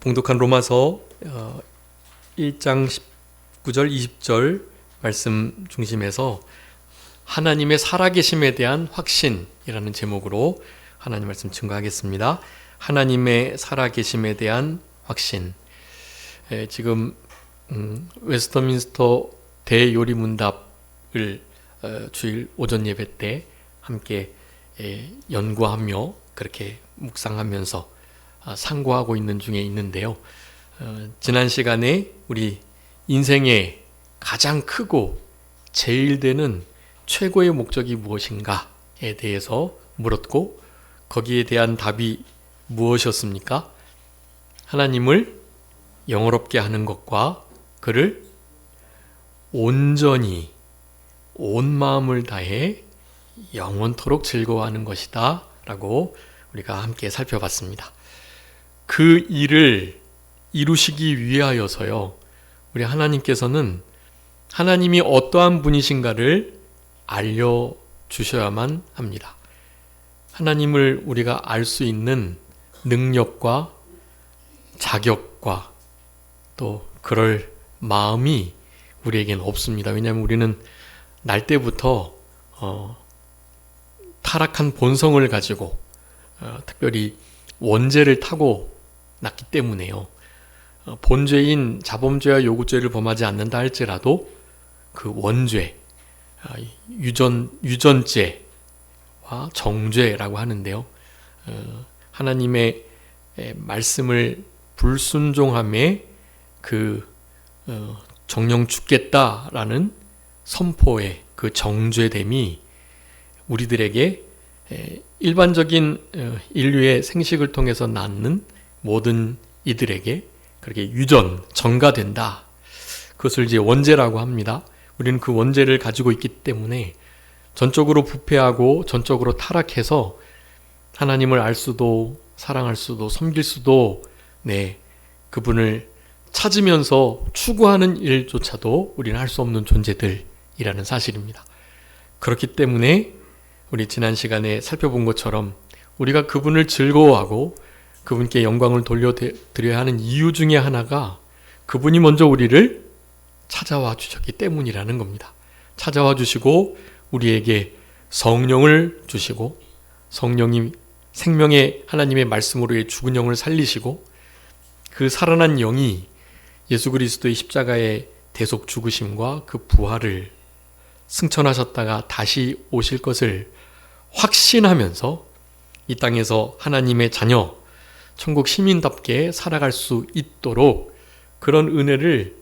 봉독한 로마서 1장 19절 20절 말씀 중심에서 하나님의 살아계심에 대한 확신이라는 제목으로 하나님 말씀 증거하겠습니다. 하나님의 살아계심에 대한 확신. 지금 웨스터민스터 대요리문답을 주일 오전 예배 때 함께 연구하며 그렇게 묵상하면서 상고하고 있는 중에 있는데요. 지난 시간에 우리 인생의 가장 크고 제일 되는 최고의 목적이 무엇인가에 대해서 물었고, 거기에 대한 답이 무엇이었습니까? 하나님을 영화롭게 하는 것과 그를 온전히 온 마음을 다해 영원토록 즐거워하는 것이다 라고 우리가 함께 살펴봤습니다. 그 일을 이루시기 위하여서요, 우리 하나님께서는 하나님이 어떠한 분이신가를 알려주셔야만 합니다. 하나님을 우리가 알 수 있는 능력과 자격과 또 그럴 마음이 우리에게는 없습니다. 왜냐하면 우리는 날 때부터 타락한 본성을 가지고 특별히 원죄를 타고 났기 때문에요. 본죄인 자범죄와 요구죄를 범하지 않는다 할지라도 그 원죄, 유전죄와 정죄라고 하는데요. 하나님의 말씀을 불순종함에 그 정령 죽겠다라는 선포의 그 정죄됨이 우리들에게 일반적인 인류의 생식을 통해서 낳는 모든 이들에게 그렇게 전가된다. 그것을 이제 원죄라고 합니다. 우리는 그 원죄를 가지고 있기 때문에 전적으로 부패하고 전적으로 타락해서 하나님을 알 수도 사랑할 수도 섬길 수도 그분을 찾으면서 추구하는 일조차도 우리는 할 수 없는 존재들이라는 사실입니다. 그렇기 때문에 우리 지난 시간에 살펴본 것처럼 우리가 그분을 즐거워하고 그분께 영광을 돌려드려야 하는 이유 중에 하나가 그분이 먼저 우리를 찾아와 주셨기 때문이라는 겁니다. 찾아와 주시고 우리에게 성령을 주시고, 성령이 생명의 하나님의 말씀으로의 죽은 영을 살리시고, 그 살아난 영이 예수 그리스도의 십자가의 대속 죽으심과 그 부활을 승천하셨다가 다시 오실 것을 확신하면서 이 땅에서 하나님의 자녀, 천국 시민답게 살아갈 수 있도록 그런 은혜를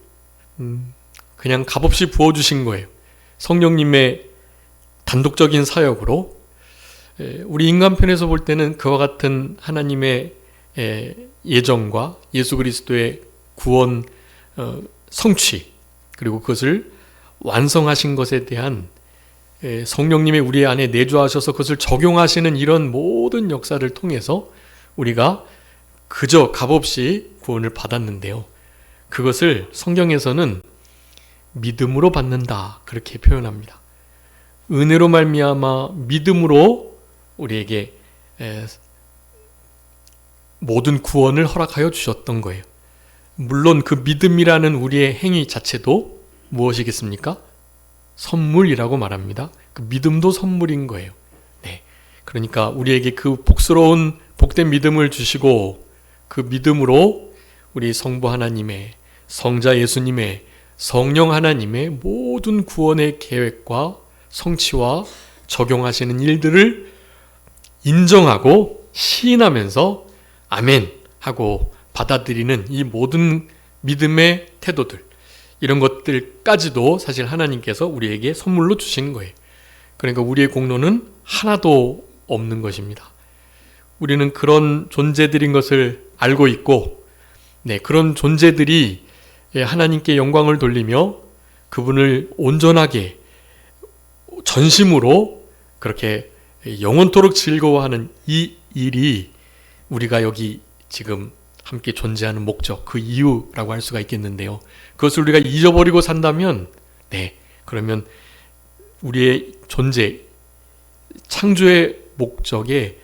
그냥 값없이 부어주신 거예요. 성령님의 단독적인 사역으로. 우리 인간편에서 볼 때는 그와 같은 하나님의 예정과 예수 그리스도의 구원 성취, 그리고 그것을 완성하신 것에 대한 성령님의 우리 안에 내주하셔서 그것을 적용하시는 이런 모든 역사를 통해서 우리가 그저 값없이 구원을 받았는데요. 그것을 성경에서는 믿음으로 받는다 그렇게 표현합니다. 은혜로 말미암아 믿음으로 우리에게 모든 구원을 허락하여 주셨던 거예요. 물론 그 믿음이라는 우리의 행위 자체도 무엇이겠습니까? 선물이라고 말합니다. 그 믿음도 선물인 거예요. 그러니까 우리에게 그 복스러운 복된 믿음을 주시고, 그 믿음으로 우리 성부 하나님의, 성자 예수님의, 성령 하나님의 모든 구원의 계획과 성취와 적용하시는 일들을 인정하고 시인하면서 아멘 하고 받아들이는 이 모든 믿음의 태도들, 이런 것들까지도 사실 하나님께서 우리에게 선물로 주신 거예요. 그러니까 우리의 공로는 하나도 없는 것입니다. 우리는 그런 존재들인 것을 알고 있고, 그런 존재들이 하나님께 영광을 돌리며 그분을 온전하게 전심으로 그렇게 영원토록 즐거워하는 이 일이 우리가 여기 지금 함께 존재하는 목적, 그 이유라고 할 수가 있겠는데요. 그것을 우리가 잊어버리고 산다면, 그러면 우리의 존재, 창조의 목적에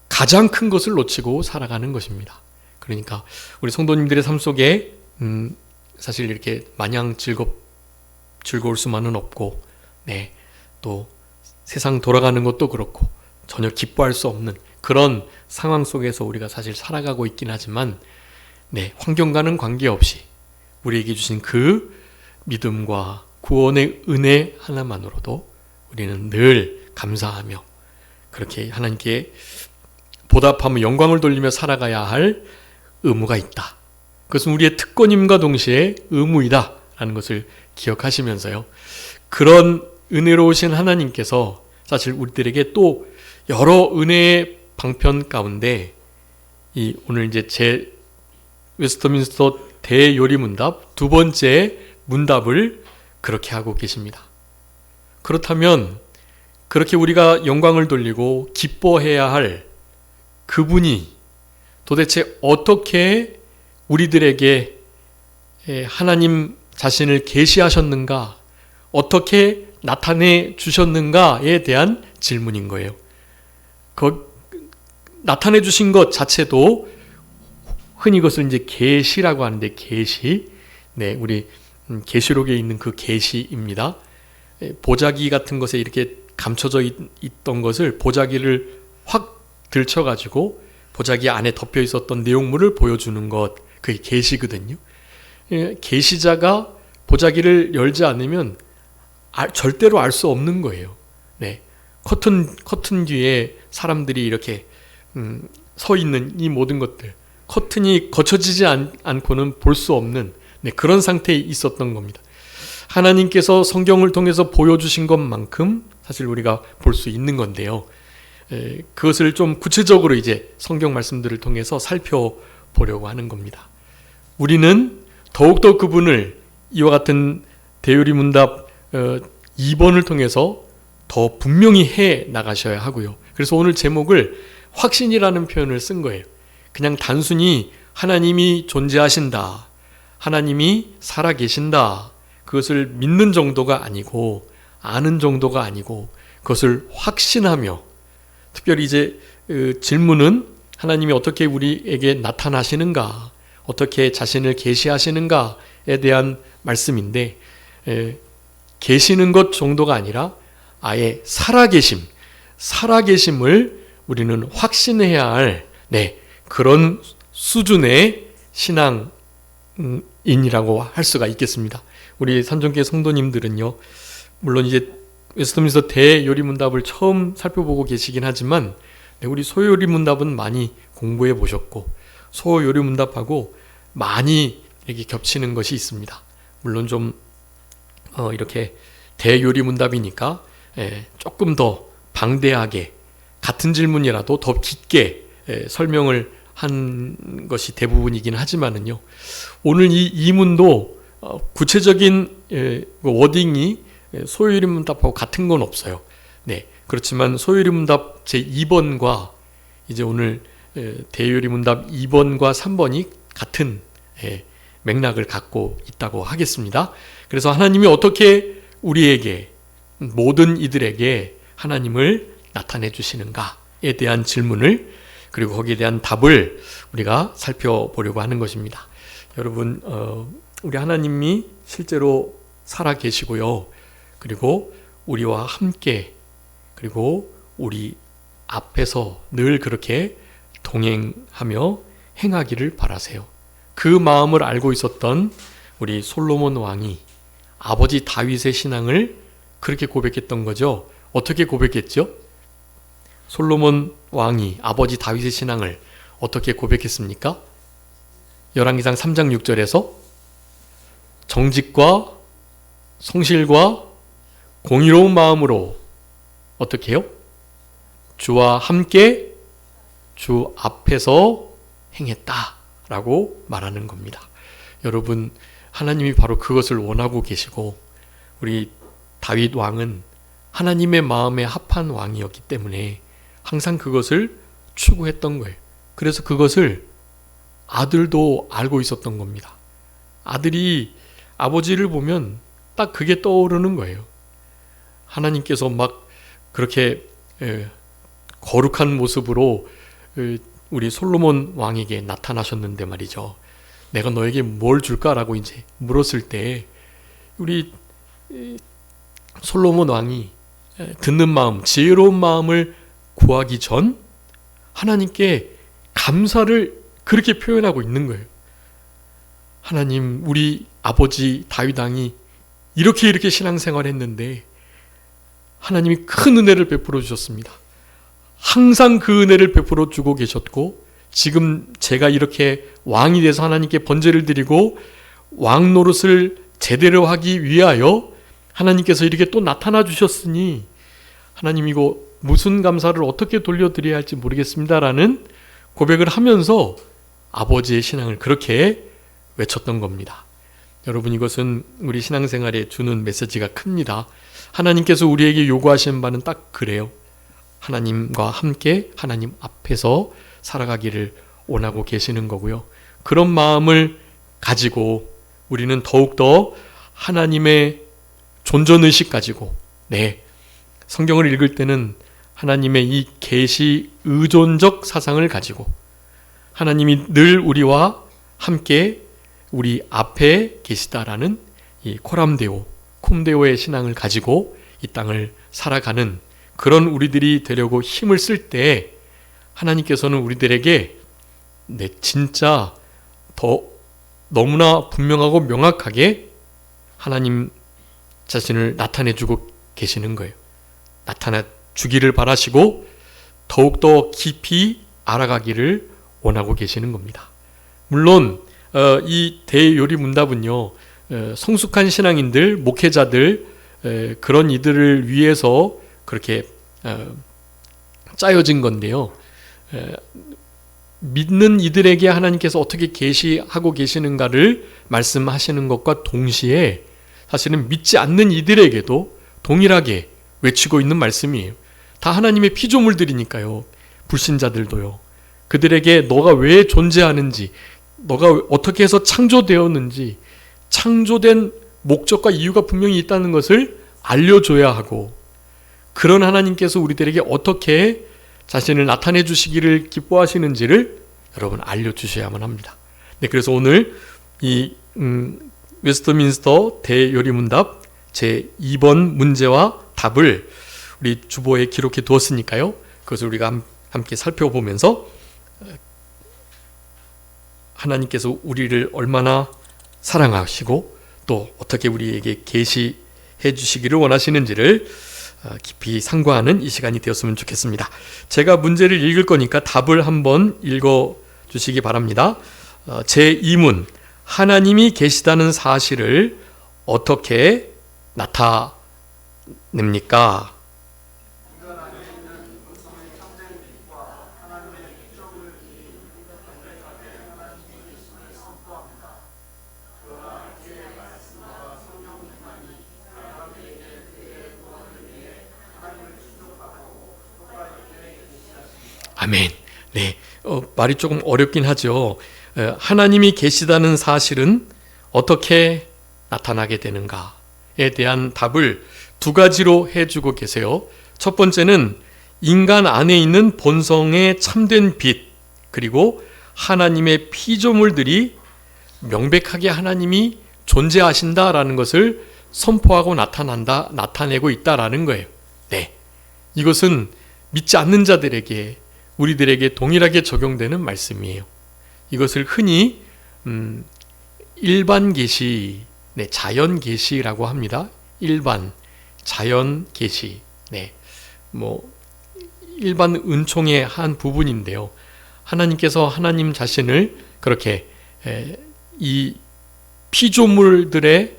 가장 큰 것을 놓치고 살아가는 것입니다. 그러니까 우리 성도님들의 삶 속에 사실 이렇게 마냥 즐거울 수만은 없고, 네, 또 세상 돌아가는 것도 그렇고 전혀 기뻐할 수 없는 그런 상황 속에서 우리가 사실 살아가고 있긴 하지만, 네, 환경과는 관계없이 우리에게 주신 그 믿음과 구원의 은혜 하나만으로도 우리는 늘 감사하며 그렇게 하나님께 보답하며 영광을 돌리며 살아가야 할 의무가 있다. 그것은 우리의 특권임과 동시에 의무이다 라는 것을 기억하시면서요, 그런 은혜로우신 하나님께서 사실 우리들에게 또 여러 은혜의 방편 가운데 오늘 이제 제 웨스트민스터 대요리문답 두 번째 문답을 그렇게 하고 계십니다. 그렇다면 그렇게 우리가 영광을 돌리고 기뻐해야 할 그분이 도대체 어떻게 우리들에게 하나님 자신을 계시하셨는가, 어떻게 나타내 주셨는가에 대한 질문인 거예요. 나타내 주신 것 자체도 흔히 그것을 이제 계시라고 하는데, 계시, 네, 우리 계시록에 있는 그 계시입니다. 보자기 같은 것에 이렇게 감춰져 있던 것을 보자기를 확 들쳐가지고 보자기 안에 덮여 있었던 내용물을 보여주는 것, 그게 계시거든요. 계시자가 보자기를 열지 않으면 절대로 알 수 없는 거예요. 네, 커튼 뒤에 사람들이 이렇게 서 있는 이 모든 것들, 커튼이 거쳐지지 않고는 볼 수 없는, 네, 그런 상태에 있었던 겁니다. 하나님께서 성경을 통해서 보여주신 것만큼 사실 우리가 볼 수 있는 건데요. 그것을 좀 구체적으로 이제 성경 말씀들을 통해서 살펴보려고 하는 겁니다. 우리는 더욱더 그분을 이와 같은 대요리문답 2번을 통해서 더 분명히 해 나가셔야 하고요. 그래서 오늘 제목을 확신이라는 표현을 쓴 거예요. 그냥 단순히 하나님이 존재하신다, 하나님이 살아계신다, 그것을 믿는 정도가 아니고, 아는 정도가 아니고, 그것을 확신하며, 특별히 이제 질문은 하나님이 어떻게 우리에게 나타나시는가, 어떻게 자신을 계시하시는가에 대한 말씀인데, 계시는 것 정도가 아니라 아예 살아계심을 우리는 확신해야 할, 네, 그런 수준의 신앙인이라고 할 수가 있겠습니다. 우리 산정교회 성도님들은요, 물론 이제 웨스트민스터 대요리문답을 처음 살펴보고 계시긴 하지만, 네, 우리 소요리문답은 많이 공부해 보셨고, 소요리문답하고 많이 이렇게 겹치는 것이 있습니다. 물론 좀 이렇게 대요리문답이니까 조금 더 방대하게 같은 질문이라도 더 깊게 설명을 한 것이 대부분이긴 하지만은요, 오늘 이 이문도 구체적인 워딩이 소요리문답하고 같은 건 없어요. 네, 그렇지만 소요리문답 제2번과 이제 오늘 대요리문답 2번과 3번이 같은 맥락을 갖고 있다고 하겠습니다. 그래서 하나님이 어떻게 우리에게, 모든 이들에게 하나님을 나타내 주시는가에 대한 질문을, 그리고 거기에 대한 답을 우리가 살펴보려고 하는 것입니다. 여러분, 우리 하나님이 실제로 살아 계시고요, 그리고 우리와 함께, 그리고 우리 앞에서 늘 그렇게 동행하며 행하기를 바라세요. 그 마음을 알고 있었던 우리 솔로몬 왕이 아버지 다윗의 신앙을 그렇게 고백했던 거죠. 어떻게 고백했죠? 솔로몬 왕이 아버지 다윗의 신앙을 어떻게 고백했습니까? 열왕기상 3장 6절에서 정직과 성실과 공의로운 마음으로 어떻게 해요? 주와 함께 주 앞에서 행했다라고 말하는 겁니다. 여러분, 하나님이 바로 그것을 원하고 계시고, 우리 다윗 왕은 하나님의 마음에 합한 왕이었기 때문에 항상 그것을 추구했던 거예요. 그래서 그것을 아들도 알고 있었던 겁니다. 아들이 아버지를 보면 딱 그게 떠오르는 거예요. 하나님께서 막 그렇게 거룩한 모습으로 우리 솔로몬 왕에게 나타나셨는데 말이죠. 내가 너에게 뭘 줄까라고 이제 물었을 때 우리 솔로몬 왕이 듣는 마음, 지혜로운 마음을 구하기 전 하나님께 감사를 그렇게 표현하고 있는 거예요. 하나님, 우리 아버지 다윗 왕이 이렇게 신앙생활을 했는데 하나님이 큰 은혜를 베풀어 주셨습니다. 항상 그 은혜를 베풀어 주고 계셨고 지금 제가 이렇게 왕이 돼서 하나님께 번제를 드리고 왕 노릇을 제대로 하기 위하여 하나님께서 이렇게 또 나타나 주셨으니 하나님 이거 무슨 감사를 어떻게 돌려드려야 할지 모르겠습니다라는 고백을 하면서 아버지의 신앙을 그렇게 외쳤던 겁니다. 여러분, 이것은 우리 신앙생활에 주는 메시지가 큽니다. 하나님께서 우리에게 요구하시는 바는 딱 그래요. 하나님과 함께 하나님 앞에서 살아가기를 원하고 계시는 거고요. 그런 마음을 가지고 우리는 더욱더 하나님의 존전의식 가지고 성경을 읽을 때는 하나님의 이 계시 의존적 사상을 가지고 하나님이 늘 우리와 함께 우리 앞에 계시다라는 이 코람데오, 콤데오의 신앙을 가지고 이 땅을 살아가는 그런 우리들이 되려고 힘을 쓸 때 하나님께서는 우리들에게 진짜 더 너무나 분명하고 명확하게 하나님 자신을 나타내주고 계시는 거예요. 나타나 주기를 바라시고 더욱더 깊이 알아가기를 원하고 계시는 겁니다. 물론 이 대요리문답은요, 성숙한 신앙인들, 목회자들, 그런 이들을 위해서 그렇게 짜여진 건데요. 믿는 이들에게 하나님께서 어떻게 계시하고 계시는가를 말씀하시는 것과 동시에 사실은 믿지 않는 이들에게도 동일하게 외치고 있는 말씀이에요. 다 하나님의 피조물들이니까요. 불신자들도요. 그들에게 너가 왜 존재하는지, 너가 어떻게 해서 창조되었는지, 창조된 목적과 이유가 분명히 있다는 것을 알려줘야 하고, 그런 하나님께서 우리들에게 어떻게 자신을 나타내 주시기를 기뻐하시는지를 여러분 알려주셔야만 합니다. 네, 그래서 오늘 이 웨스트민스터 대요리문답 제2번 문제와 답을 우리 주보에 기록해 두었으니까요. 그것을 우리가 함께 살펴보면서 하나님께서 우리를 얼마나 사랑하시고 또 어떻게 우리에게 계시해 주시기를 원하시는지를 깊이 상고하는 이 시간이 되었으면 좋겠습니다. 제가 문제를 읽을 거니까 답을 한번 읽어 주시기 바랍니다. 제2문, 하나님이 계시다는 사실을 어떻게 나타냅니까? 아멘. 네, 말이 조금 어렵긴 하죠. 하나님이 계시다는 사실은 어떻게 나타나게 되는가에 대한 답을 두 가지로 해주고 계세요. 첫 번째는 인간 안에 있는 본성의 참된 빛, 그리고 하나님의 피조물들이 명백하게 하나님이 존재하신다라는 것을 선포하고 나타내고 있다라는 거예요. 네, 이것은 믿지 않는 자들에게, 우리들에게 동일하게 적용되는 말씀이에요. 이것을 흔히 일반 계시, 자연 계시라고 합니다. 일반 자연 계시, 일반 은총의 한 부분인데요. 하나님께서 하나님 자신을 그렇게 이 피조물들의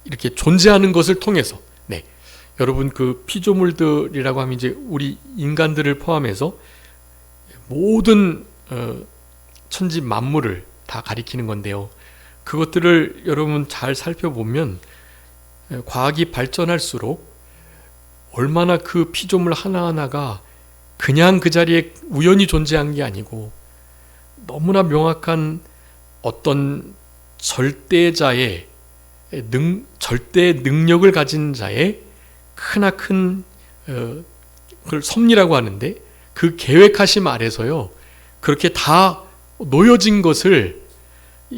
이렇게 존재하는 것을 통해서, 여러분 그 피조물들이라고 하면 이제 우리 인간들을 포함해서 모든 천지 만물을 다 가리키는 건데요. 그것들을 여러분 잘 살펴보면 과학이 발전할수록 얼마나 그 피조물 하나하나가 그냥 그 자리에 우연히 존재한 게 아니고 너무나 명확한 어떤 절대자의 절대 능력을 가진 자의 크나큰 그걸 섭리라고 하는데, 그 계획하심 아래서요, 그렇게 다 놓여진 것을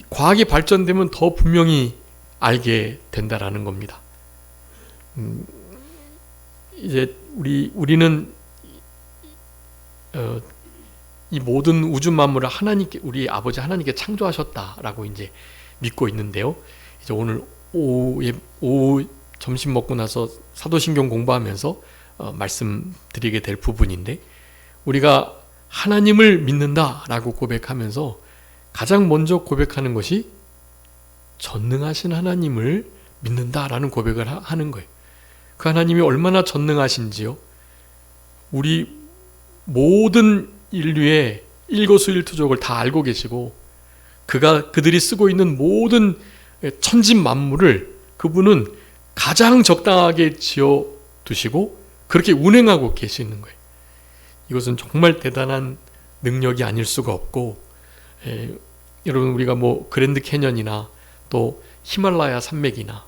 과학이 발전되면 더 분명히 알게 된다라는 겁니다. 이제 우리는 이 모든 우주 만물을 하나님께, 우리 아버지 하나님께 창조하셨다라고 이제 믿고 있는데요. 이제 오늘 오후 점심 먹고 나서 사도신경 공부하면서 말씀드리게 될 부분인데, 우리가 하나님을 믿는다라고 고백하면서 가장 먼저 고백하는 것이 전능하신 하나님을 믿는다라는 고백을 하는 거예요. 그 하나님이 얼마나 전능하신지요, 우리 모든 인류의 일거수일투족을 다 알고 계시고, 그들이 쓰고 있는 모든 천진 만물을 그분은 가장 적당하게 지어 두시고 그렇게 운행하고 계시는 거예요. 이것은 정말 대단한 능력이 아닐 수가 없고, 여러분, 우리가 뭐 그랜드 캐년이나 또 히말라야 산맥이나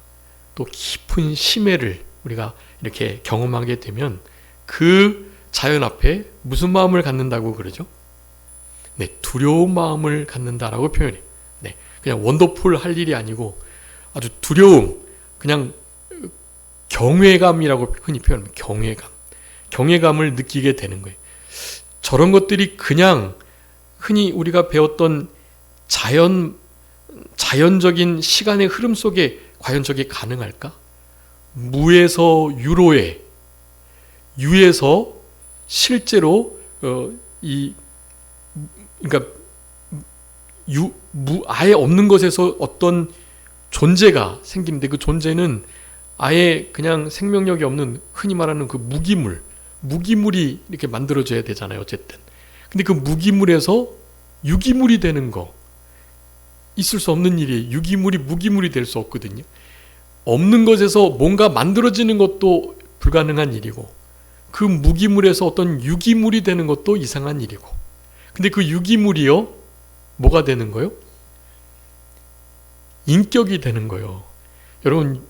또 깊은 심해를 우리가 이렇게 경험하게 되면 그 자연 앞에 무슨 마음을 갖는다고 그러죠? 네, 두려운 마음을 갖는다라고 표현해요. 네, 그냥 원더풀 할 일이 아니고 아주 두려움, 그냥 경외감이라고 흔히 표현합니다. 경외감을 느끼게 되는 거예요. 저런 것들이 그냥 흔히 우리가 배웠던 자연적인 시간의 흐름 속에 과연 저게 가능할까? 무에서 유로에, 유에서 실제로 그러니까 아예 없는 것에서 어떤 존재가 생기는데, 그 존재는 아예 그냥 생명력이 없는, 흔히 말하는 그 무기물이 이렇게 만들어져야 되잖아요, 어쨌든. 근데 그 무기물에서 유기물이 되는 거, 있을 수 없는 일이에요. 유기물이 무기물이 될 수 없거든요. 없는 것에서 뭔가 만들어지는 것도 불가능한 일이고, 그 무기물에서 어떤 유기물이 되는 것도 이상한 일이고, 근데 그 유기물이요, 뭐가 되는 거요? 인격이 되는 거예요. 여러분,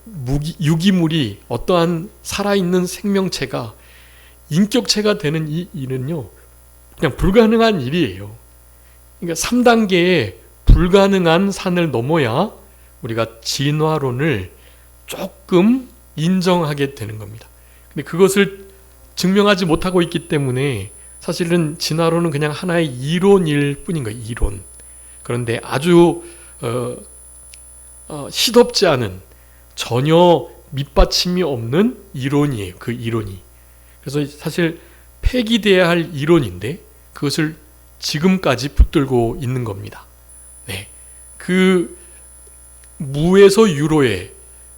유기물이 어떠한 살아있는 생명체가 인격체가 되는 이 일은요, 그냥 불가능한 일이에요. 그러니까 3단계의 불가능한 산을 넘어야 우리가 진화론을 조금 인정하게 되는 겁니다. 근데 그것을 증명하지 못하고 있기 때문에 사실은 진화론은 그냥 하나의 이론일 뿐인 거예요. 이론. 그런데 아주 시덥지 않은, 전혀 밑받침이 없는 이론이에요. 그 이론이. 그래서 사실 폐기돼야 할 이론인데 그것을 지금까지 붙들고 있는 겁니다. 네, 그 무에서 유로에,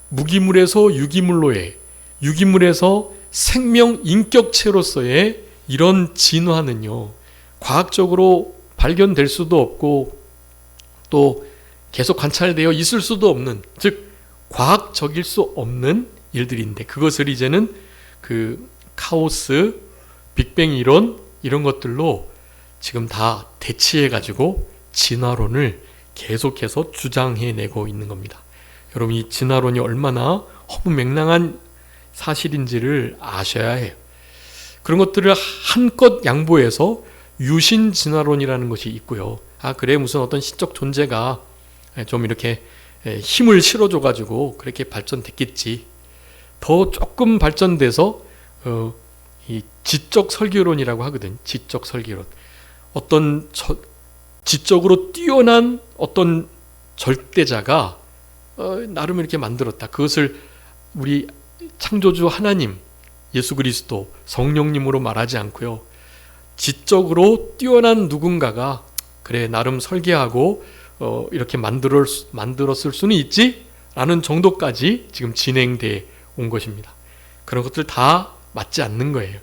무기물에서 유기물로에, 유기물에서 생명 인격체로서의 이런 진화는요, 과학적으로 발견될 수도 없고 또 계속 관찰되어 있을 수도 없는, 즉 과학적일 수 없는 일들인데, 그것을 이제는 그 카오스, 빅뱅 이론, 이런 것들로 지금 다 대치해가지고 진화론을 계속해서 주장해내고 있는 겁니다. 여러분, 이 진화론이 얼마나 허무맹랑한 사실인지를 아셔야 해요. 그런 것들을 한껏 양보해서 유신 진화론이라는 것이 있고요. 그래, 무슨 어떤 신적 존재가 좀 이렇게 힘을 실어줘가지고 그렇게 발전됐겠지. 더 조금 발전돼서 이 지적 설계론이라고 하거든. 지적 설계론. 어떤 지적으로 뛰어난 어떤 절대자가 나름 이렇게 만들었다. 그것을 우리 창조주 하나님, 예수 그리스도, 성령님으로 말하지 않고요, 지적으로 뛰어난 누군가가 그래 나름 설계하고 이렇게 만들었을 수는 있지? 라는 정도까지 지금 진행돼 온 것입니다. 그런 것들 다 맞지 않는 거예요.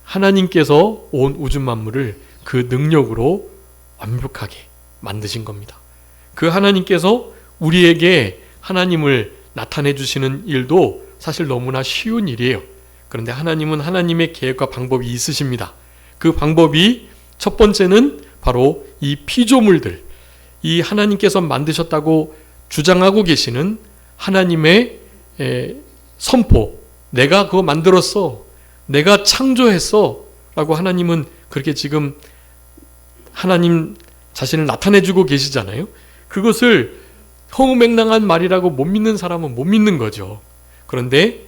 하나님께서 온 우주 만물을 그 능력으로 완벽하게 만드신 겁니다. 그 하나님께서 우리에게 하나님을 나타내 주시는 일도 사실 너무나 쉬운 일이에요. 그런데 하나님은 하나님의 계획과 방법이 있으십니다. 그 방법이 첫 번째는 바로 이 피조물들, 이 하나님께서 만드셨다고 주장하고 계시는 하나님의 선포, 내가 그거 만들었어, 내가 창조했어 라고 하나님은 그렇게 지금 하나님 자신을 나타내주고 계시잖아요. 그것을 허무맹랑한 말이라고 못 믿는 사람은 못 믿는 거죠. 그런데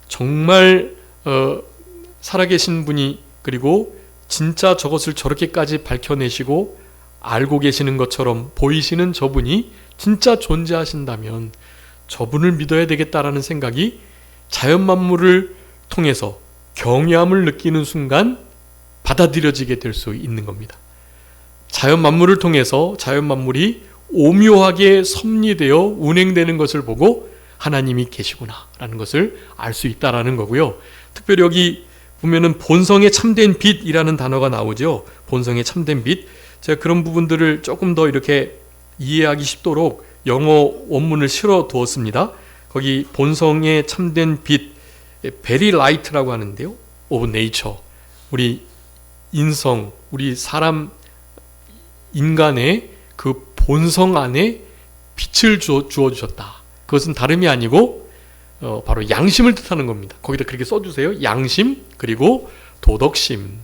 정말 살아계신 분이, 그리고 진짜 저것을 저렇게까지 밝혀내시고 알고 계시는 것처럼 보이시는 저분이 진짜 존재하신다면 저분을 믿어야 되겠다라는 생각이 자연 만물을 통해서 경외함을 느끼는 순간 받아들여지게 될 수 있는 겁니다. 자연 만물을 통해서 자연 만물이 오묘하게 섭리되어 운행되는 것을 보고 하나님이 계시구나 라는 것을 알 수 있다라는 거고요. 특별히 여기 보면은 본성에 참된 빛이라는 단어가 나오죠. 본성에 참된 빛. 제가 그런 부분들을 조금 더 이렇게 이해하기 쉽도록 영어 원문을 실어 두었습니다. 거기 본성에 참된 빛, very light라고 하는데요. of nature. 우리 인성, 우리 사람, 인간의 그 본성 안에 빛을 주어주셨다. 그것은 다름이 아니고 바로 양심을 뜻하는 겁니다. 거기다 그렇게 써주세요. 양심 그리고 도덕심.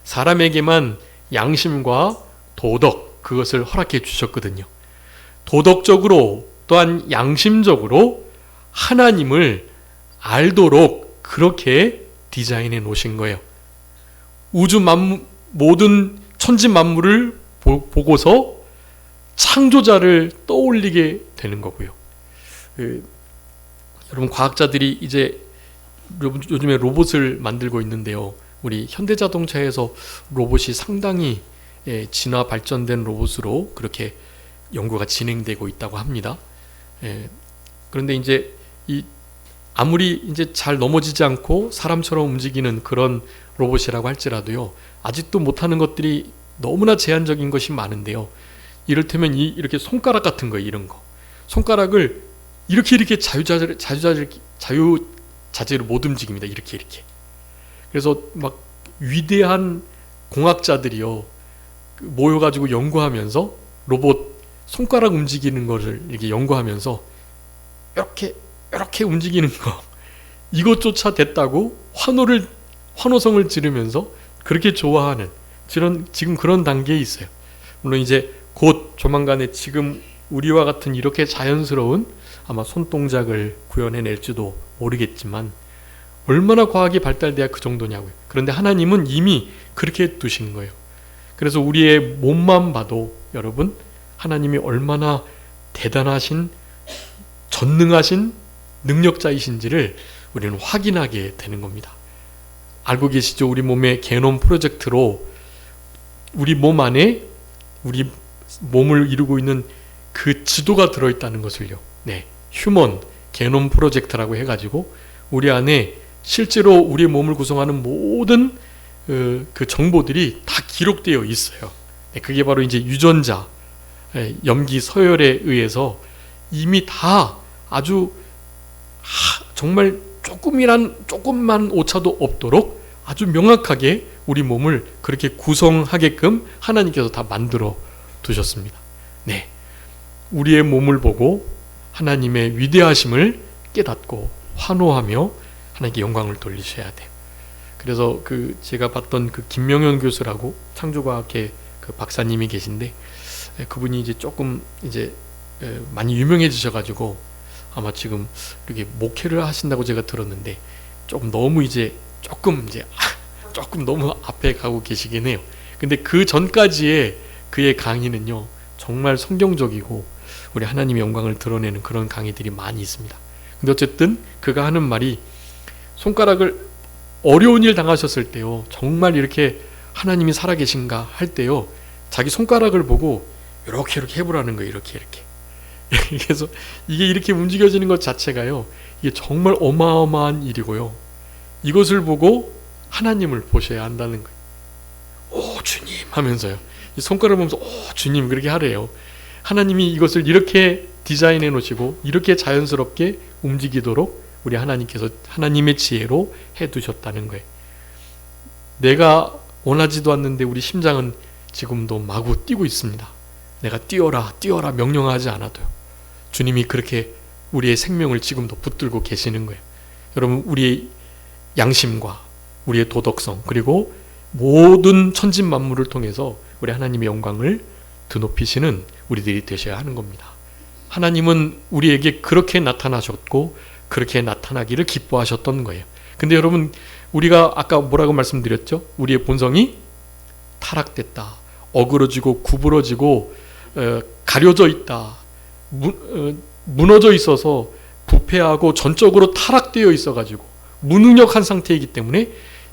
사람에게만 양심과 도덕, 그것을 허락해 주셨거든요. 도덕적으로 또한 양심적으로 하나님을 알도록 그렇게 디자인해 놓으신 거예요. 우주 모든 천지 만물을 보고서 창조자를 떠올리게 되는 거고요. 여러분, 과학자들이 이제 요즘에 로봇을 만들고 있는데요. 우리 현대자동차에서 로봇이 상당히 진화 발전된 로봇으로 그렇게 연구가 진행되고 있다고 합니다. 그런데 이제 아무리 이제 잘 넘어지지 않고 사람처럼 움직이는 그런 로봇이라고 할지라도요, 아직도 못하는 것들이 너무나 제한적인 것이 많은데요. 이를테면 이렇게 손가락 같은 거, 이런 거. 손가락을 이렇게 자유자재로 못 움직입니다. 이렇게. 그래서 막 위대한 공학자들이요, 모여가지고 연구하면서 로봇 손가락 움직이는 거를 이렇게 연구하면서 이렇게 움직이는 거, 이것조차 됐다고 환호성을 지르면서 그렇게 좋아하는 지금 그런 단계에 있어요. 물론 이제 곧 조만간에 지금 우리와 같은 이렇게 자연스러운 아마 손동작을 구현해낼지도 모르겠지만 얼마나 과학이 발달돼야 그 정도냐고요. 그런데 하나님은 이미 그렇게 두신 거예요. 그래서 우리의 몸만 봐도 여러분, 하나님이 얼마나 대단하신, 전능하신 능력자이신지를 우리는 확인하게 되는 겁니다. 알고 계시죠? 우리 몸의 게놈 프로젝트로 우리 몸 안에 우리 몸을 이루고 있는 그 지도가 들어있다는 것을요. 네, 휴먼 게놈 프로젝트라고 해가지고 우리 안에 실제로 우리 몸을 구성하는 모든 그 정보들이 다 기록되어 있어요. 네, 그게 바로 이제 유전자, 염기 서열에 의해서 이미 다 아주 정말 조금만 오차도 없도록 아주 명확하게 우리 몸을 그렇게 구성하게끔 하나님께서 다 만들어 두셨습니다. 네, 우리의 몸을 보고 하나님의 위대하심을 깨닫고 환호하며 하나님께 영광을 돌리셔야 돼요. 그래서 제가 봤던 김명현 교수라고 창조과학회 그 박사님이 계신데, 그분이 이제 조금 이제 많이 유명해지셔가지고 아마 지금 이렇게 목회를 하신다고 제가 들었는데 조금 너무 조금 너무 앞에 가고 계시긴 해요. 근데 그 전까지의 그의 강의는요, 정말 성경적이고 우리 하나님의 영광을 드러내는 그런 강의들이 많이 있습니다. 근데 어쨌든 그가 하는 말이, 손가락을 어려운 일 당하셨을 때요, 정말 이렇게 하나님이 살아계신가 할 때요, 자기 손가락을 보고 이렇게 해보라는 거예요. 이렇게. 그래서 이게 이렇게 움직여지는 것 자체가요, 이게 정말 어마어마한 일이고요. 이것을 보고 하나님을 보셔야 한다는 거예요. 오 주님 하면서요, 이 손가락을 보면서 오 주님 그렇게 하래요. 하나님이 이것을 이렇게 디자인해 놓으시고 이렇게 자연스럽게 움직이도록 우리 하나님께서 하나님의 지혜로 해두셨다는 거예요. 내가 원하지도 않는데 우리 심장은 지금도 마구 뛰고 있습니다. 내가 뛰어라 명령하지 않아도요. 주님이 그렇게 우리의 생명을 지금도 붙들고 계시는 거예요. 여러분, 우리의 양심과 우리의 도덕성, 그리고 모든 천지 만물을 통해서 우리 하나님의 영광을 드높이시는 우리들이 되셔야 하는 겁니다. 하나님은 우리에게 그렇게 나타나셨고 그렇게 나타나기를 기뻐하셨던 거예요. 근데 여러분, 우리가 아까 뭐라고 말씀드렸죠? 우리의 본성이 타락됐다, 어그러지고 구부러지고 가려져 있다, 무너져 있어서 부패하고 전적으로 타락되어 있어가지고 무능력한 상태이기 때문에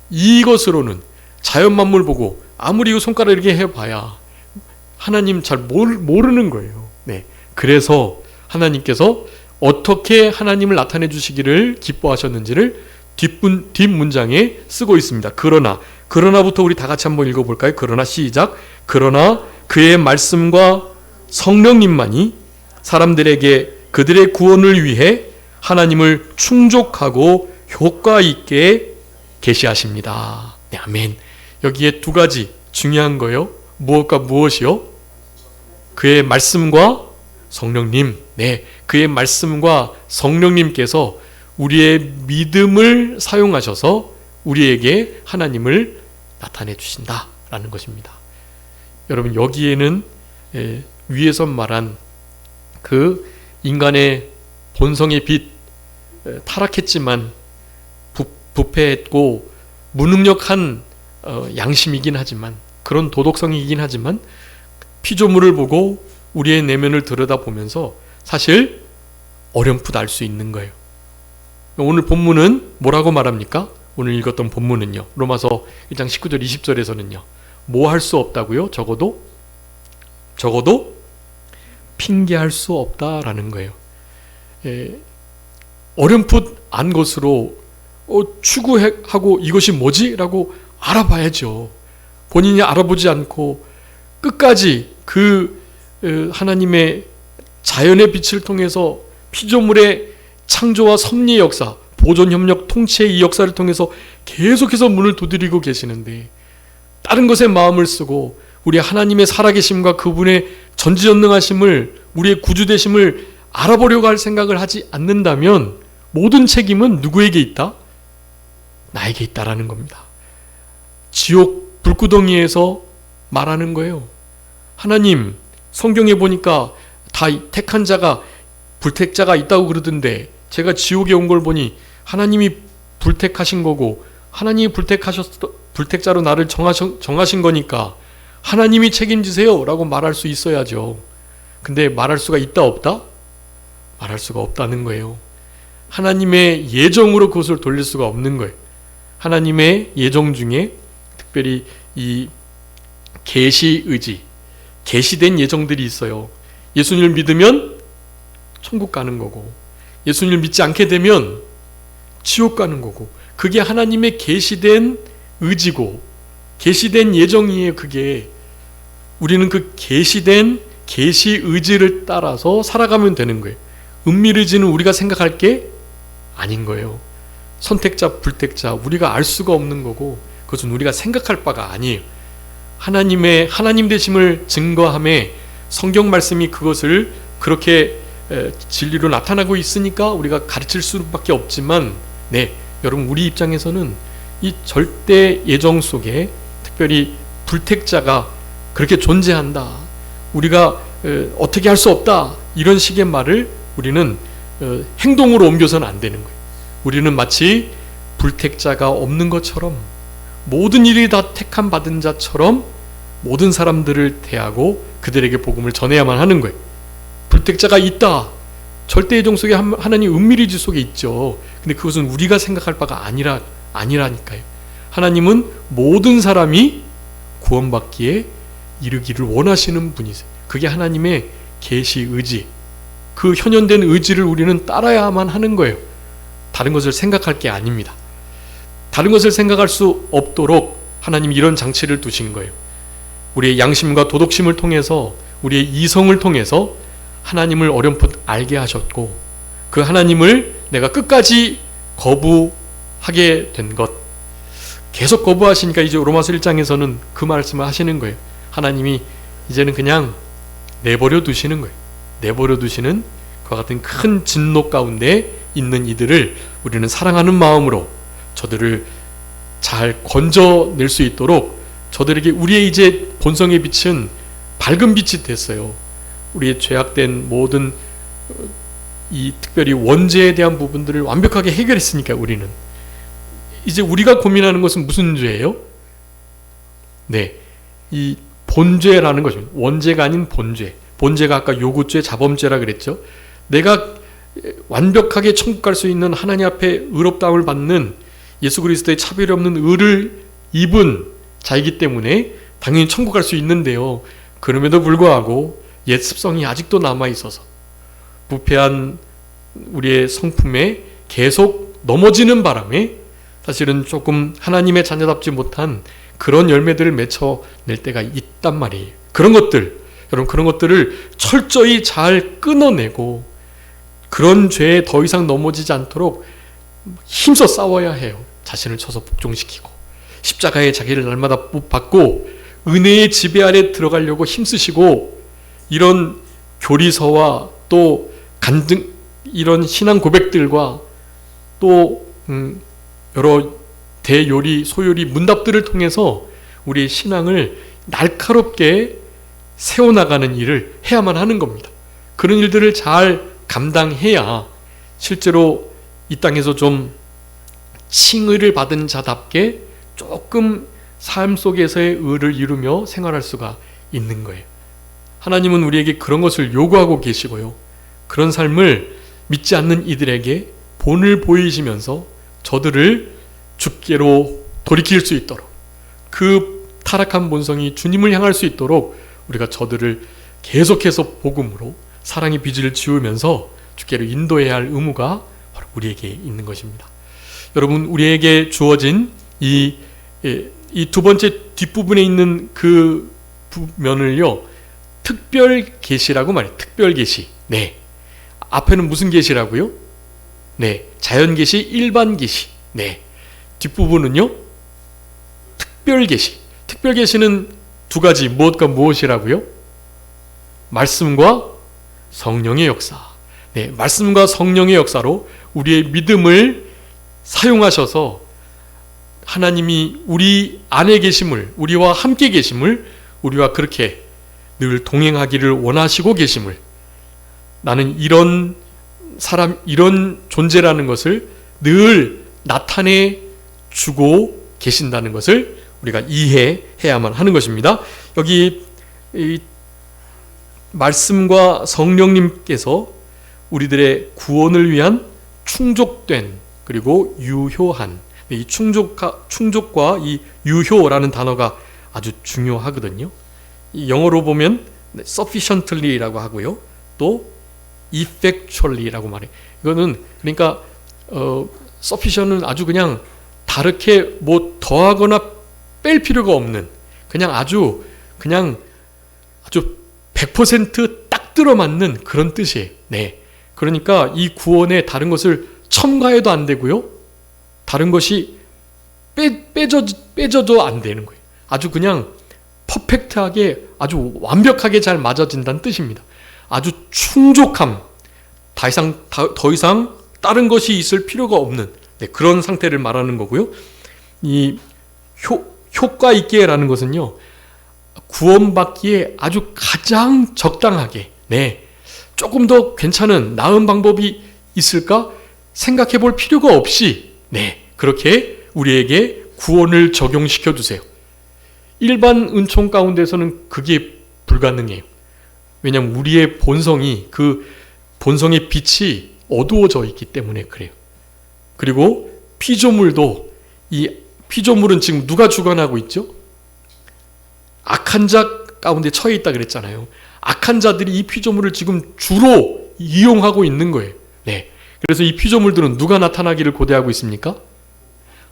이것으로는 자연 만물 보고 아무리 손가락 이렇게 해봐야 하나님 잘 모르는 거예요. 네. 그래서 하나님께서 어떻게 하나님을 나타내 주시기를 기뻐하셨는지를 뒷문장에 쓰고 있습니다. 그러나부터 우리 다 같이 한번 읽어볼까요? 그러나 시작. 그러나 그의 말씀과 성령님만이 사람들에게 그들의 구원을 위해 하나님을 충족하고 효과 있게 계시하십니다. 네, 아멘. 여기에 두 가지 중요한 거요. 무엇과 무엇이요? 그의 말씀과 성령님. 네, 그의 말씀과 성령님께서 우리의 믿음을 사용하셔서 우리에게 하나님을 나타내 주신다라는 것입니다. 여러분, 여기에는 위에서 말한 그 인간의 본성의 빛, 타락했지만 부패했고 무능력한 양심이긴 하지만, 그런 도덕성이긴 하지만 피조물을 보고 우리의 내면을 들여다보면서 사실 어렴풋 알 수 있는 거예요. 오늘 본문은 뭐라고 말합니까? 오늘 읽었던 본문은요, 로마서 1장 19절 20절에서는요 뭐 할 수 없다고요? 적어도 핑계할 수 없다라는 거예요. 어렴풋 안 것으로 추구하고 이것이 뭐지? 라고 알아봐야죠. 본인이 알아보지 않고 끝까지 그 하나님의 자연의 빛을 통해서 피조물의 창조와 섭리의 역사, 보존협력 통치의 이 역사를 통해서 계속해서 문을 두드리고 계시는데, 다른 것에 마음을 쓰고 우리 하나님의 살아계심과 그분의 전지전능하심을, 우리의 구주되심을 알아보려고 할 생각을 하지 않는다면 모든 책임은 누구에게 있다? 나에게 있다라는 겁니다. 지옥 불구덩이에서 말하는 거예요. 하나님, 성경에 보니까 다 택한 자가, 불택자가 있다고 그러던데 제가 지옥에 온 걸 보니 하나님이 불택하신 거고 하나님이 불택자로 나를 정하신 거니까 하나님이 책임지세요 라고 말할 수 있어야죠. 근데 말할 수가 있다 없다? 말할 수가 없다는 거예요. 하나님의 예정으로 그것을 돌릴 수가 없는 거예요. 하나님의 예정 중에 특별히 이 계시의지, 계시된 예정들이 있어요. 예수님을 믿으면 천국 가는 거고, 예수님을 믿지 않게 되면 지옥 가는 거고, 그게 하나님의 계시된 의지고 계시된 예정이에요. 그게 우리는 그 계시된 계시 의지를 따라서 살아가면 되는 거예요. 은밀의지는 우리가 생각할 게 아닌 거예요. 선택자, 불택자 우리가 알 수가 없는 거고, 그것은 우리가 생각할 바가 아니에요. 하나님의 하나님 되심을 증거함에 성경 말씀이 그것을 그렇게 진리로 나타나고 있으니까 우리가 가르칠 수밖에 없지만, 네, 여러분, 우리 입장에서는 이 절대 예정 속에 특별히 불택자가 그렇게 존재한다, 우리가 어떻게 할 수 없다, 이런 식의 말을 우리는 행동으로 옮겨서는 안 되는 거예요. 우리는 마치 불택자가 없는 것처럼, 모든 일이 다 택함 받은 자처럼 모든 사람들을 대하고 그들에게 복음을 전해야만 하는 거예요. 불택자가 있다, 절대 예정 속에 하나님 은밀의지 속에 있죠. 근데 그것은 우리가 생각할 바가 아니라니까요. 하나님은 모든 사람이 구원받기에 이르기를 원하시는 분이세요. 그게 하나님의 계시 의지, 그 현현된 의지를 우리는 따라야만 하는 거예요. 다른 것을 생각할 게 아닙니다. 다른 것을 생각할 수 없도록 하나님이 이런 장치를 두신 거예요. 우리의 양심과 도덕심을 통해서, 우리의 이성을 통해서 하나님을 어렴풋 알게 하셨고, 그 하나님을 내가 끝까지 거부하게 된 것, 계속 거부하시니까 이제 로마서 1장에서는 그 말씀을 하시는 거예요. 하나님이 이제는 그냥 내버려 두시는 거예요. 내버려 두시는 그와 같은 큰 진노 가운데 있는 이들을 우리는 사랑하는 마음으로 저들을 잘 건져낼 수 있도록 저들에게 우리의 이제 본성의 빛은 밝은 빛이 됐어요. 우리의 죄악된 모든 이 특별히 원죄에 대한 부분들을 완벽하게 해결했으니까 우리는 이제 우리가 고민하는 것은 무슨 죄예요? 네, 이 본죄라는 것입니다. 원죄가 아닌 본죄. 본죄가 아까 요구죄, 자범죄라 그랬죠. 내가 완벽하게 천국 갈 수 있는 하나님 앞에 의롭다움을 받는 예수 그리스도의 차별이 없는 의를 입은 자이기 때문에 당연히 천국 갈 수 있는데요. 그럼에도 불구하고 옛 습성이 아직도 남아 있어서 부패한 우리의 성품에 계속 넘어지는 바람에 사실은 조금 하나님의 자녀답지 못한 그런 열매들을 맺어낼 때가 있단 말이에요. 그런 것들, 여러분 그런 것들을 철저히 잘 끊어내고 그런 죄에 더 이상 넘어지지 않도록 힘써 싸워야 해요. 자신을 쳐서 복종시키고 십자가에 자기를 날마다 못 받고 은혜의 지배 아래 들어가려고 힘쓰시고 이런 교리서와 또 간증 이런 신앙 고백들과 또 여러 대요리, 소요리, 문답들을 통해서 우리의 신앙을 날카롭게 세워나가는 일을 해야만 하는 겁니다. 그런 일들을 잘 감당해야 실제로 이 땅에서 좀 칭의를 받은 자답게 조금 삶 속에서의 의를 이루며 생활할 수가 있는 거예요. 하나님은 우리에게 그런 것을 요구하고 계시고요. 그런 삶을 믿지 않는 이들에게 본을 보이시면서 저들을 주께로 돌이킬 수 있도록 그 타락한 본성이 주님을 향할 수 있도록 우리가 저들을 계속해서 복음으로 사랑의 빚을 지우면서 주께로 인도해야 할 의무가 바로 우리에게 있는 것입니다. 여러분 우리에게 주어진 이 두 번째 뒷부분에 있는 그 면을요 특별 계시라고 말해요. 특별 계시. 네. 앞에는 무슨 계시라고요? 네. 자연 계시, 일반 계시. 네. 뒷부분은요 특별 계시. 특별 계시는 두 가지 무엇과 무엇이라고요? 말씀과 성령의 역사. 네. 말씀과 성령의 역사로 우리의 믿음을 사용하셔서 하나님이 우리 안에 계심을, 우리와 함께 계심을, 우리와 그렇게 늘 동행하기를 원하시고 계심을, 나는 이런 사람, 이런 존재라는 것을 늘 나타내 주고 계신다는 것을 우리가 이해해야만 하는 것입니다. 여기 이 말씀과 성령님께서 우리들의 구원을 위한 충족된 그리고 유효한, 이 충족과 이 유효라는 단어가 아주 중요하거든요. 이 영어로 보면 sufficiently라고 하고요. 또 effectually라고 말해요. 이거는 그러니까 sufficient은 아주 그냥 다르게 뭐 더하거나 뺄 필요가 없는 그냥 아주 100% 들어맞는 그런 뜻이에요. 네. 그러니까 이 구원에 다른 것을 첨가해도 안 되고요. 다른 것이 빼져도 안 되는 거예요. 아주 그냥 퍼펙트하게 아주 완벽하게 잘 맞아진다는 뜻입니다. 아주 충족함, 더 이상 다른 것이 있을 필요가 없는 그런 상태를 말하는 거고요. 이 효과 있게라는 것은요, 구원받기에 아주 가장 적당하게, 조금 더 괜찮은 나은 방법이 있을까 생각해 볼 필요가 없이, 그렇게 우리에게 구원을 적용시켜 주세요. 일반 은총 가운데서는 그게 불가능해요. 왜냐하면 우리의 본성이, 그 본성의 빛이 어두워져 있기 때문에 그래요. 그리고 피조물도, 이 피조물은 지금 누가 주관하고 있죠? 악한 자 가운데 처해 있다 그랬잖아요. 악한 자들이 이 피조물을 지금 주로 이용하고 있는 거예요. 그래서 이 피조물들은 누가 나타나기를 고대하고 있습니까?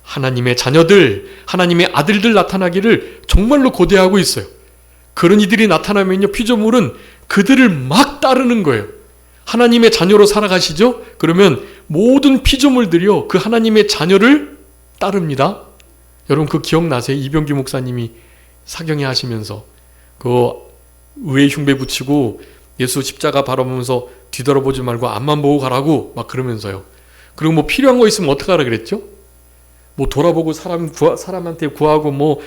하나님의 자녀들, 하나님의 아들들 나타나기를 정말로 고대하고 있어요. 그런 이들이 나타나면요, 피조물은 그들을 막 따르는 거예요. 하나님의 자녀로 살아가시죠? 그러면 모든 피조물들이요, 그 하나님의 자녀를 따릅니다. 여러분 그 기억나세요? 이병규 목사님이 사경회 하시면서 그 의회 흉배 붙이고 예수 십자가 바라보면서 뒤돌아보지 말고 앞만 보고 가라고 막 그러면서요. 그리고 뭐 필요한 거 있으면 어떡하라 그랬죠? 뭐 돌아보고 사람한테 구하고 뭐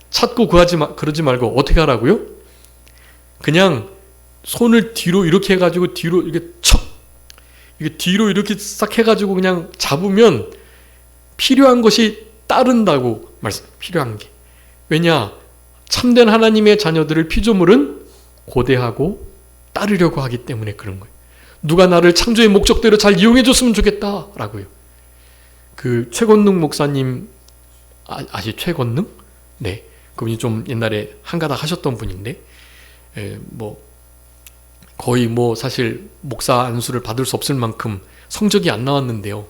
찾고 그러지 말고 어떻게 하라고요? 그냥 손을 뒤로 이렇게 해가지고 뒤로 이렇게 이게 뒤로 이렇게 싹 해가지고 그냥 잡으면 필요한 것이 따른다고 필요한 게. 왜냐? 참된 하나님의 자녀들을 피조물은 고대하고 따르려고 하기 때문에 그런 거예요. 누가 나를 창조의 목적대로 잘 이용해 줬으면 좋겠다라고요. 그 최건능 목사님 최건능? 네, 그분이 좀 옛날에 한가닥 하셨던 분인데, 뭐 거의 뭐 사실 목사 안수를 받을 수 없을 만큼 성적이 안 나왔는데요.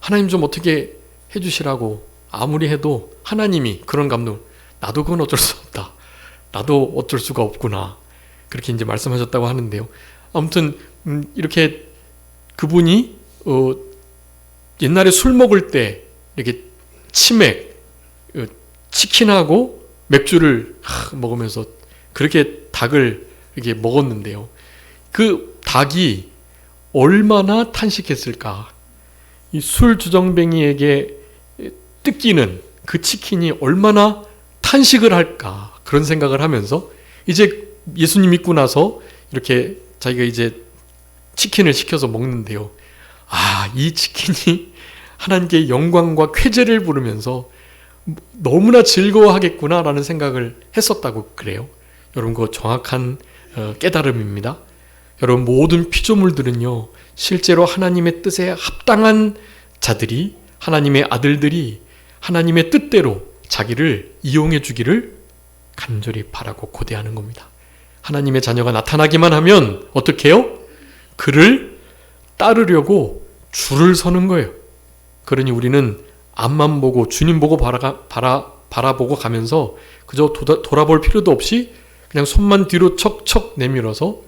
하나님 좀 어떻게 해주시라고 아무리 해도 하나님이 그런 감동, 나도 그건 어쩔 수 없다. 나도 어쩔 수가 없구나. 그렇게 이제 말씀하셨다고 하는데요. 아무튼 이렇게 그분이 옛날에 술 먹을 때 이렇게 치맥, 치킨하고 맥주를 먹으면서 그렇게 닭을 이렇게 먹었는데요. 그 닭이 얼마나 탄식했을까. 이 술 주정뱅이에게 뜯기는 그 치킨이 얼마나 탄식을 할까. 그런 생각을 하면서 이제 예수님 믿고 나서 이렇게 자기가 이제 치킨을 시켜서 먹는데요. 이 치킨이 하나님께 영광과 쾌재를 부르면서 너무나 즐거워하겠구나라는 생각을 했었다고 그래요. 여러분, 그거 정확한 깨달음입니다. 여러분, 모든 피조물들은요, 실제로 하나님의 뜻에 합당한 자들이, 하나님의 아들들이 하나님의 뜻대로 자기를 이용해 주기를 간절히 바라고 고대하는 겁니다. 하나님의 자녀가 나타나기만 하면 어떻게 해요? 그를 따르려고 줄을 서는 거예요. 그러니 우리는 앞만 보고 주님 보고 바라보고 가면서 그저 돌아볼 필요도 없이 그냥 손만 뒤로 척척 내밀어서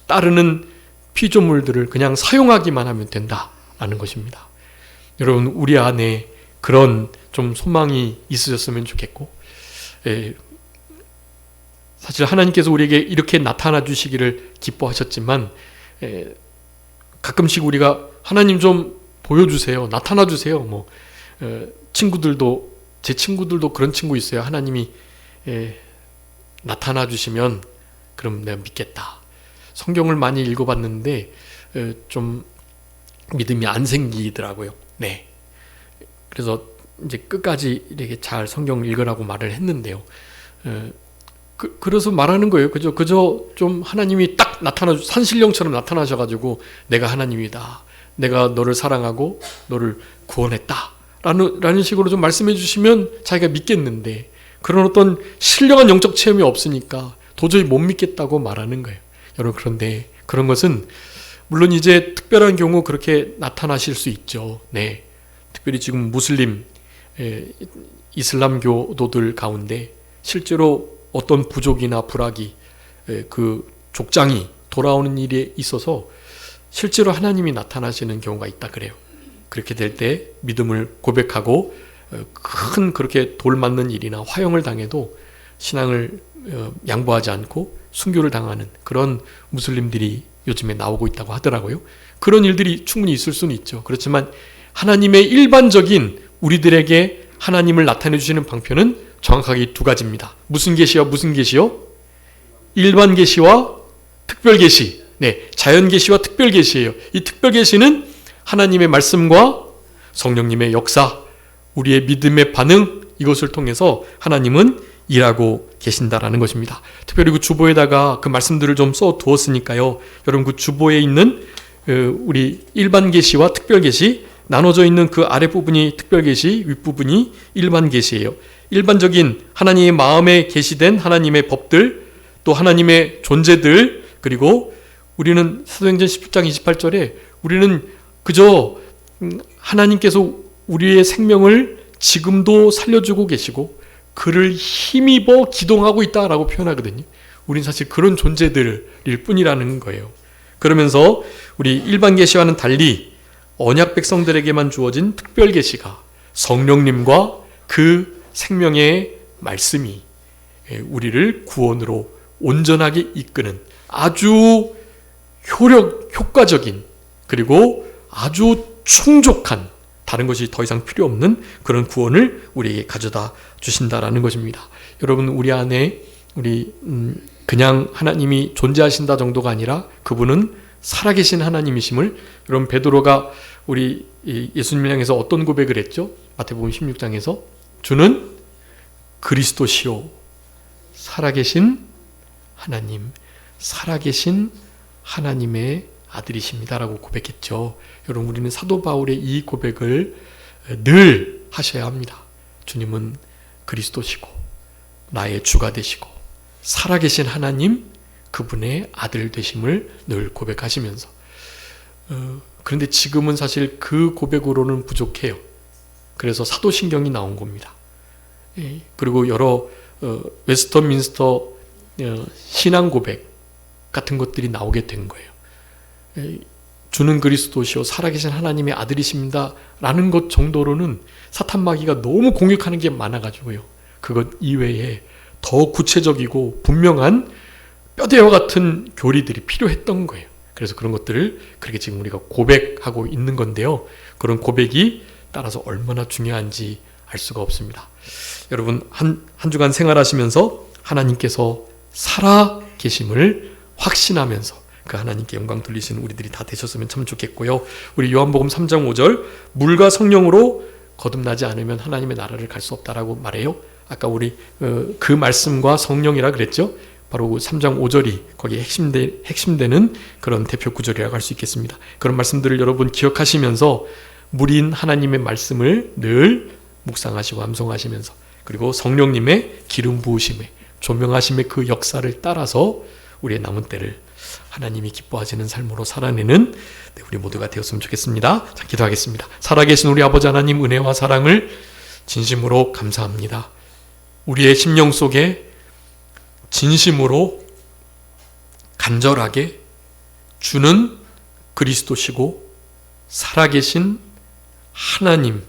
따르는 피조물들을 그냥 사용하기만 하면 된다라는 것입니다. 여러분, 우리 안에 그런 좀 소망이 있으셨으면 좋겠고, 사실 하나님께서 우리에게 이렇게 나타나 주시기를 기뻐하셨지만, 가끔씩 우리가 하나님 좀 보여주세요, 나타나 주세요. 제 친구들도 그런 친구 있어요. 하나님이 나타나 주시면 그럼 내가 믿겠다. 성경을 많이 읽어봤는데 좀 믿음이 안 생기더라고요. 네. 그래서 이제 끝까지 이렇게 잘 성경을 읽으라고 말을 했는데요. 그래서 말하는 거예요. 그저 좀 하나님이 딱 산신령처럼 나타나셔가지고 내가 하나님이다. 내가 너를 사랑하고 너를 구원했다. 라는 식으로 좀 말씀해 주시면 자기가 믿겠는데, 그런 어떤 신령한 영적 체험이 없으니까 도저히 못 믿겠다고 말하는 거예요. 여러분, 그런데 그런 것은 물론 이제 특별한 경우 그렇게 나타나실 수 있죠. 네. 특별히 지금 무슬림, 이슬람교도들 가운데 실제로 어떤 부족이나 불악이, 그 족장이 돌아오는 일에 있어서 실제로 하나님이 나타나시는 경우가 있다 그래요. 그렇게 될 때 믿음을 고백하고 큰 그렇게 돌 맞는 일이나 화형을 당해도 신앙을 양보하지 않고 순교를 당하는 그런 무슬림들이 요즘에 나오고 있다고 하더라고요. 그런 일들이 충분히 있을 수는 있죠. 그렇지만 하나님의 일반적인 우리들에게 하나님을 나타내 주시는 방편은 정확하게 두 가지입니다. 무슨 계시요? 무슨 계시요? 일반 계시와 특별 계시. 네, 자연 계시와 특별 계시예요. 이 특별 계시는 하나님의 말씀과 성령님의 역사, 우리의 믿음의 반응, 이것을 통해서 하나님은 일하고 계신다라는 것입니다. 특별히 그 주보에다가 그 말씀들을 좀 써 두었으니까요. 여러분, 그 주보에 있는 우리 일반 계시와 특별 계시, 나눠져 있는 그 아랫부분이 특별 계시, 윗부분이 일반 계시예요. 일반적인 하나님의 마음에 계시된 하나님의 법들, 또 하나님의 존재들, 그리고 우리는 사도행전 17장 28절에 우리는 그저 하나님께서 우리의 생명을 지금도 살려주고 계시고 그를 힘입어 기동하고 있다라고 표현하거든요. 우린 사실 그런 존재들일 뿐이라는 거예요. 그러면서 우리 일반 계시와는 달리 언약 백성들에게만 주어진 특별 계시가 성령님과 그 생명의 말씀이 우리를 구원으로 온전하게 이끄는 아주 효과적인, 그리고 아주 충족한, 다른 것이 더 이상 필요 없는 그런 구원을 우리에게 가져다 주신다라는 것입니다. 여러분, 우리 안에 그냥 하나님이 존재하신다 정도가 아니라 그분은 살아계신 하나님이심을, 여러분, 베드로가 우리 예수님을 향해서 어떤 고백을 했죠? 마태복음 16장에서 주는 그리스도시요 살아계신 하나님, 살아계신 하나님의 아들이십니다라고 고백했죠. 여러분, 우리는 사도 바울의 이 고백을 늘 하셔야 합니다. 주님은 그리스도시고 나의 주가 되시고 살아계신 하나님, 그분의 아들 되심을 늘 고백하시면서, 그런데 지금은 사실 그 고백으로는 부족해요. 그래서 사도신경이 나온 겁니다. 그리고 여러 웨스터민스터 신앙 고백 같은 것들이 나오게 된 거예요. 주는 그리스도시요 살아계신 하나님의 아들이십니다 라는 것 정도로는 사탄 마귀가 너무 공격하는 게 많아가지고요. 그것 이외에 더 구체적이고 분명한 뼈대와 같은 교리들이 필요했던 거예요. 그래서 그런 것들을 그렇게 지금 우리가 고백하고 있는 건데요. 그런 고백이 따라서 얼마나 중요한지 알 수가 없습니다. 여러분, 한 주간 생활하시면서 하나님께서 살아 계심을 확신하면서 그 하나님께 영광 돌리시는 우리들이 다 되셨으면 참 좋겠고요. 우리 요한복음 3장 5절, 물과 성령으로 거듭나지 않으면 하나님의 나라를 갈 수 없다라고 말해요. 아까 우리 그 말씀과 성령이라 그랬죠. 바로 3장 5절이 거기에 핵심되는 그런 대표 구절이라고 할 수 있겠습니다. 그런 말씀들을 여러분 기억하시면서 물인 하나님의 말씀을 늘 묵상하시고 암송하시면서, 그리고 성령님의 기름 부으심에 조명하심의 그 역사를 따라서 우리의 남은 때를 하나님이 기뻐하시는 삶으로 살아내는 우리 모두가 되었으면 좋겠습니다. 자, 기도하겠습니다. 살아계신 우리 아버지 하나님, 은혜와 사랑을 진심으로 감사합니다. 우리의 심령 속에 진심으로 간절하게 주는 그리스도시고 살아계신 하나님,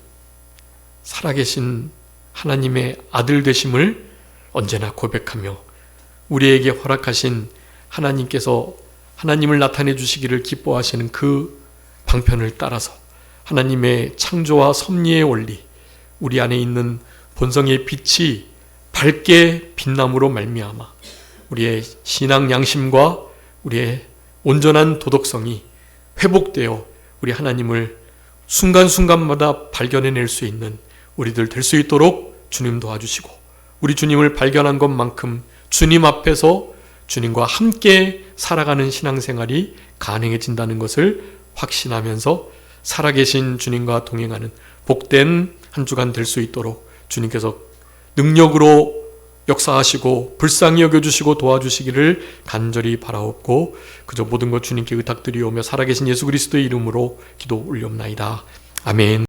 살아계신 하나님의 아들 되심을 언제나 고백하며 우리에게 허락하신 하나님께서 하나님을 나타내 주시기를 기뻐하시는 그 방편을 따라서 하나님의 창조와 섭리의 원리, 우리 안에 있는 본성의 빛이 밝게 빛남으로 말미암아 우리의 신앙 양심과 우리의 온전한 도덕성이 회복되어 우리 하나님을 순간순간마다 발견해낼 수 있는 우리들 될 수 있도록 주님 도와주시고, 우리 주님을 발견한 것만큼 주님 앞에서 주님과 함께 살아가는 신앙생활이 가능해진다는 것을 확신하면서 살아계신 주님과 동행하는 복된 한 주간 될 수 있도록 주님께서 능력으로 역사하시고 불쌍히 여겨주시고 도와주시기를 간절히 바라옵고, 그저 모든 것 주님께 의탁드리오며 살아계신 예수 그리스도의 이름으로 기도 올리옵나이다. 아멘.